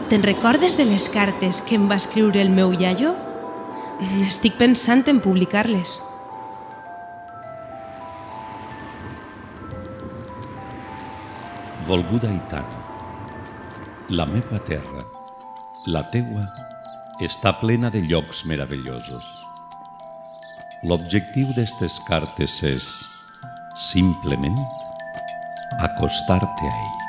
Te'n recordes de les cartes que em va escriure el meu iaio? Estic pensant en publicar-les. Volguda Aitana, la meva terra, la teua, està plena de llocs meravellosos. L'objectiu d'estes cartes és, simplement, acostar-te a ells.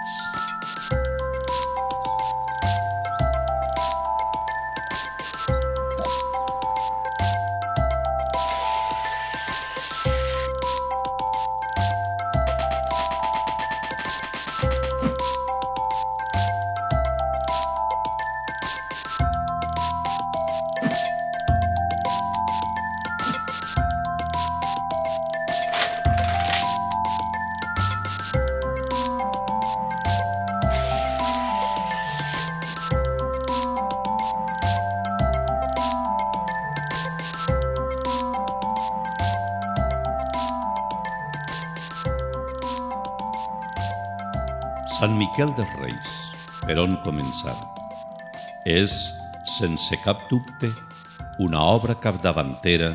Sant Miquel dels Reis, per on començar? És, sense cap dubte, una obra capdavantera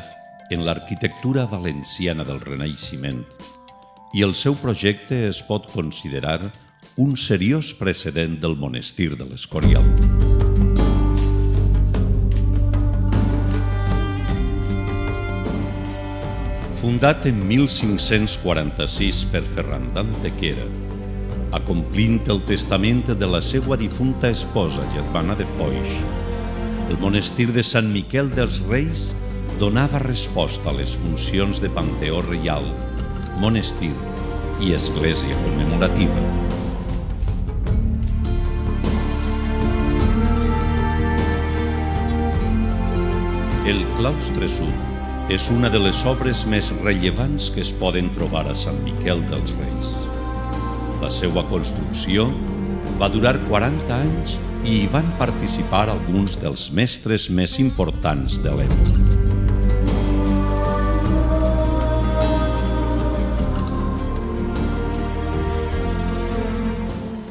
en l'arquitectura valenciana del Renaixement i el seu projecte es pot considerar un seriós precedent del monestir de l'Escorial. Fundat en 1546 per Ferran d'Antequera, acomplint el testament de la seva difunta esposa, Germana de Foix, el monestir de Sant Miquel dels Reis donava resposta a les funcions de panteó reial, monestir i església commemorativa. El claustre sud és una de les obres més rellevants que es poden trobar a Sant Miquel dels Reis. La seva construcció va durar 40 anys i hi van participar alguns dels mestres més importants de l'època.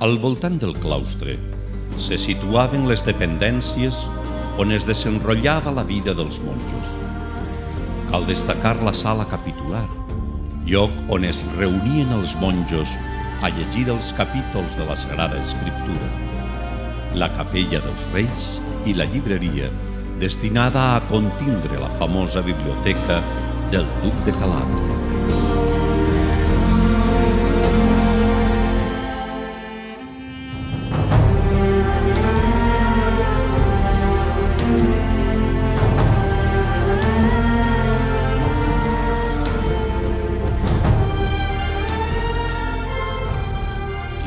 Al voltant del claustre se situaven les dependències on es desenrotllava la vida dels monjos. Cal destacar la sala capitular, lloc on es reunien els monjos a llegir els capítols de la Sagrada Escriptura, la capella dels Reis i la llibreria destinada a contindre la famosa biblioteca del Duc de Calàbria.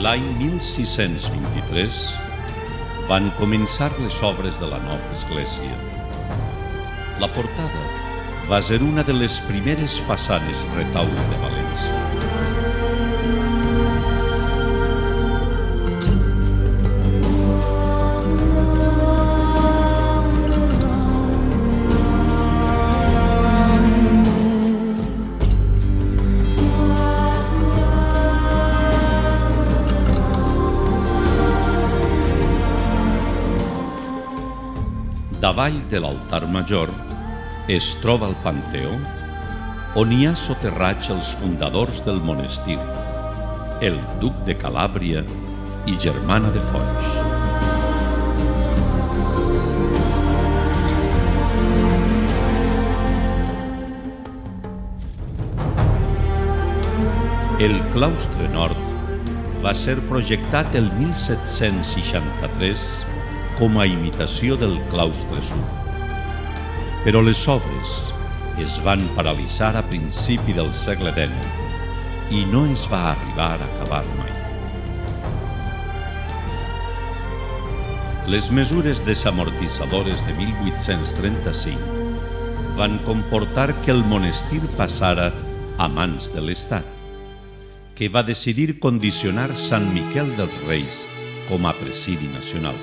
L'any 1623 van començar les obres de la nova església. La portada va ser una de les primeres façanes retaule de València. Davall de l'altar major es troba el panteó, on hi ha soterrats els fundadors del monestir, el Duc de Calàbria i Germana de Foix. El claustre nord va ser projectat el 1763 com a imitació del claustre sud. Però les obres es van paralitzar a principi del segle XIX i no es va arribar a acabar mai. Les mesures desamortitzadores de 1835 van comportar que el monestir passara a mans de l'Estat, que va decidir condicionar Sant Miquel dels Reis com a presidi nacional.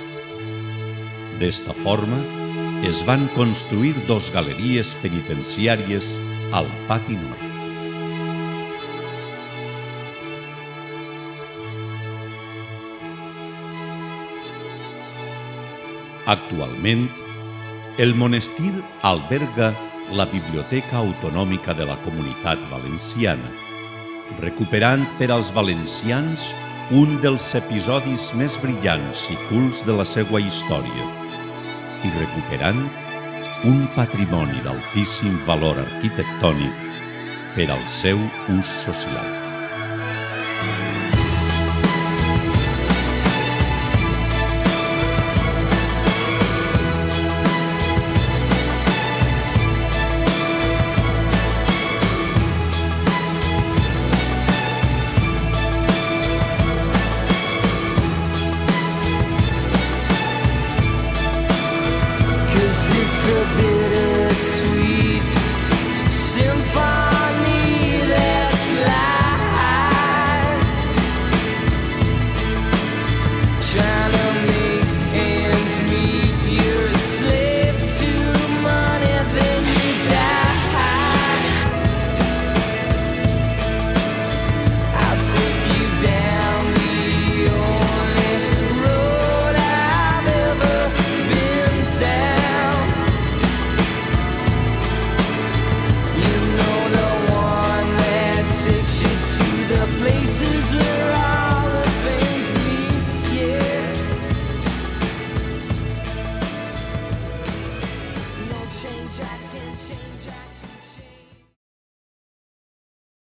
D'esta forma, es van construir dos galeries penitenciàries al pati nord. Actualment, el monestir alberga la Biblioteca Autonòmica de la Comunitat Valenciana, recuperant per als valencians un dels episodis més brillants i cults de la seva història i recuperant un patrimoni d'altíssim valor arquitectònic per al seu ús social.